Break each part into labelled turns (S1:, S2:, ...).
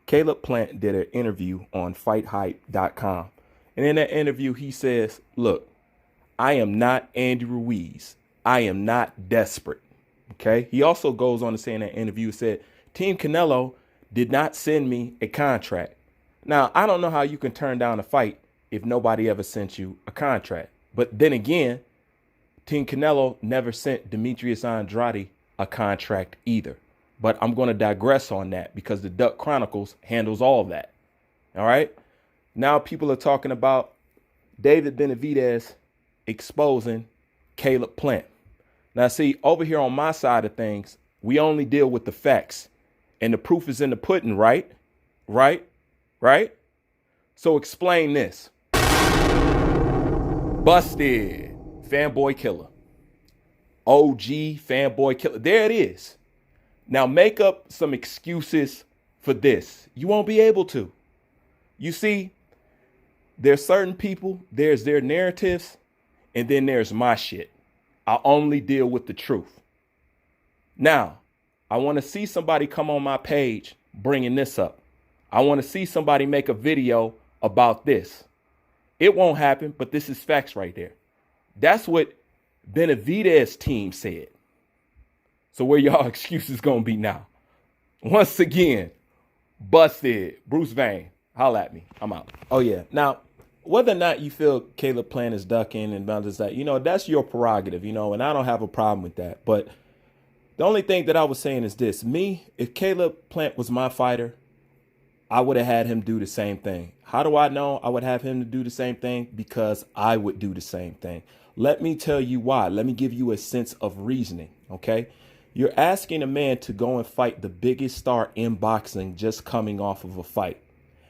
S1: Caleb Plant did an interview on FightHype.com. And in that interview, he says, look, I am not Andy Ruiz. I am not desperate. Okay. He also goes on to say in that interview, said, Team Canelo did not send me a contract. Now, I don't know how you can turn down a fight if nobody ever sent you a contract. But then again, Team Canelo never sent Demetrius Andrade a contract either. But I'm going to digress on that because the Duck Chronicles handles all of that. All right. Now people are talking about David Benevides exposing Caleb Plant. Now, see, over here on my side of things, we only deal with the facts and the proof is in the pudding, right? Right? So explain this. Busted. Fanboy killer. OG fanboy killer. There it is. Now make up some excuses for this. You won't be able to. You see, there's certain people, there's their narratives, and then there's my shit. I only deal with the truth. Now, I want to see somebody come on my page bringing this up. I want to see somebody make a video about this. It won't happen, but this is facts right there. That's what Benevides' team said. So where y'all excuses gonna be now? Once again, busted. Bruce Vane, holla at me. I'm out. Oh yeah. Now, whether or not you feel Caleb Plant is ducking and others that, that's your prerogative, and I don't have a problem with that. But the only thing that I was saying is this. Me, if Caleb Plant was my fighter, I would have had him do the same thing. How do I know I would have him to do the same thing? Because I would do the same thing. Let me tell you why. Let me give you a sense of reasoning, okay? You're asking a man to go and fight the biggest star in boxing just coming off of a fight.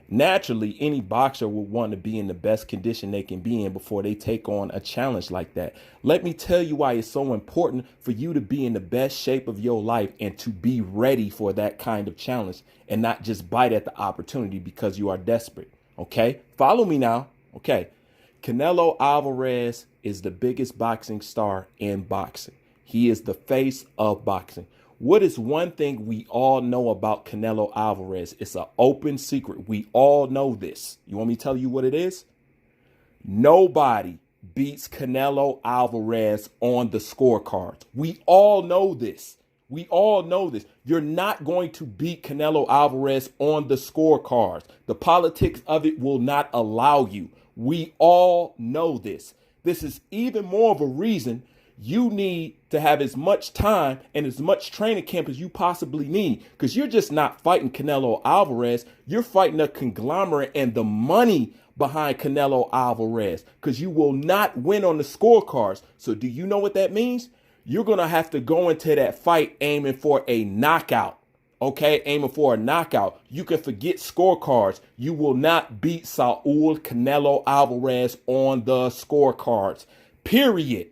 S1: Naturally, any boxer will want to be in the best condition they can be in before they take on a challenge like that. Let me tell you why it's so important for you to be in the best shape of your life and to be ready for that kind of challenge and not just bite at the opportunity because you are desperate. Okay, follow me now. Okay, Canelo Alvarez is the biggest boxing star in boxing. He is the face of boxing. What is one thing we all know about Canelo Alvarez? It's an open secret. We all know this. You want me to tell you what it is? Nobody beats Canelo Alvarez on the scorecards. We all know this. We all know this. You're not going to beat Canelo Alvarez on the scorecards. The politics of it will not allow you. We all know this. This is even more of a reason you need to have as much time and as much training camp as you possibly need, because you're just not fighting Canelo Alvarez. You're fighting a conglomerate and the money behind Canelo Alvarez, because you will not win on the scorecards. So do you know what that means? You're going to have to go into that fight aiming for a knockout. Okay, aiming for a knockout. You can forget scorecards. You will not beat Saul Canelo Alvarez on the scorecards. Period.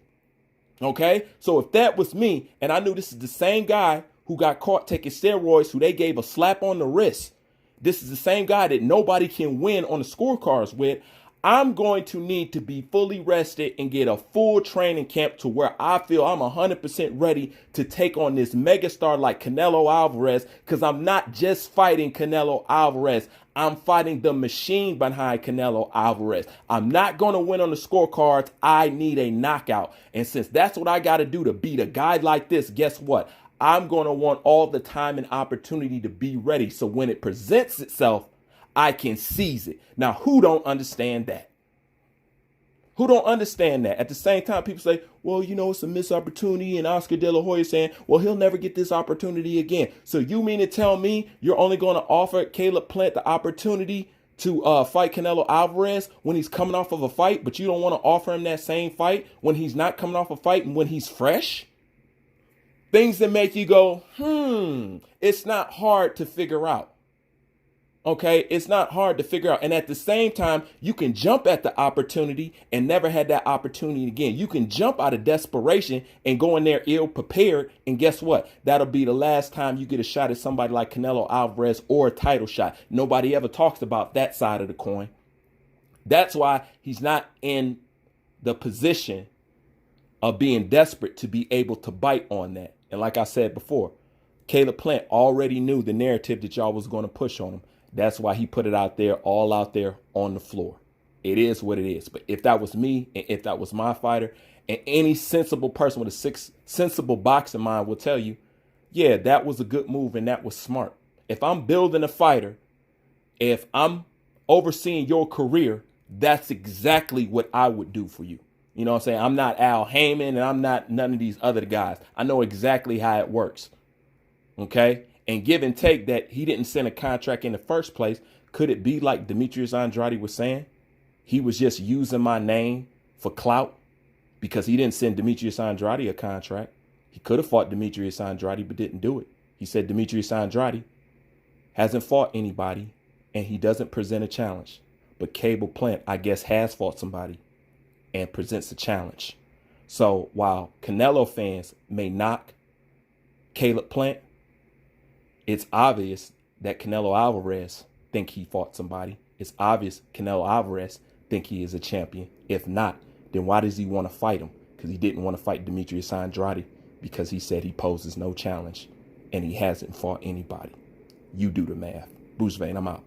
S1: Okay, so if that was me, and I knew this is the same guy who got caught taking steroids, who they gave a slap on the wrist. This is the same guy that nobody can win on the scorecards with. I'm going to need to be fully rested and get a full training camp to where I feel I'm 100% ready to take on this megastar like Canelo Alvarez, because I'm not just fighting Canelo Alvarez. I'm fighting the machine behind Canelo Alvarez. I'm not going to win on the scorecards. I need a knockout. And since that's what I got to do to beat a guy like this, guess what? I'm going to want all the time and opportunity to be ready. So when it presents itself, I can seize it. Now, who don't understand that? Who don't understand that? At the same time, people say, well, it's a missed opportunity. And Oscar De La Hoya saying, well, he'll never get this opportunity again. So you mean to tell me you're only going to offer Caleb Plant the opportunity to fight Canelo Alvarez when he's coming off of a fight, but you don't want to offer him that same fight when he's not coming off a fight and when he's fresh? Things that make you go, it's not hard to figure out. Okay, it's not hard to figure out. And at the same time, you can jump at the opportunity and never had that opportunity again. You can jump out of desperation and go in there ill prepared. And guess what? That'll be the last time you get a shot at somebody like Canelo Alvarez or a title shot. Nobody ever talks about that side of the coin. That's why he's not in the position of being desperate to be able to bite on that. And like I said before, Caleb Plant already knew the narrative that y'all was going to push on him. That's why he put it out there, all out there on the floor. It is what it is. But if that was me, and if that was my fighter, and any sensible person with a sensible boxing mind will tell you, yeah, that was a good move and that was smart. If I'm building a fighter, if I'm overseeing your career, that's exactly what I would do for you. You know what I'm saying? I'm not Al Heyman and I'm not none of these other guys. I know exactly how it works. Okay? And give and take that he didn't send a contract in the first place. Could it be like Demetrius Andrade was saying? He was just using my name for clout because he didn't send Demetrius Andrade a contract. He could have fought Demetrius Andrade, but didn't do it. He said Demetrius Andrade hasn't fought anybody and he doesn't present a challenge. But Caleb Plant, I guess, has fought somebody and presents a challenge. So while Canelo fans may knock Caleb Plant, it's obvious that Canelo Alvarez think he fought somebody. It's obvious Canelo Alvarez think he is a champion. If not, then why does he want to fight him? Because he didn't want to fight Demetrius Andrade because he said he poses no challenge and he hasn't fought anybody. You do the math. Bruce Vane, I'm out.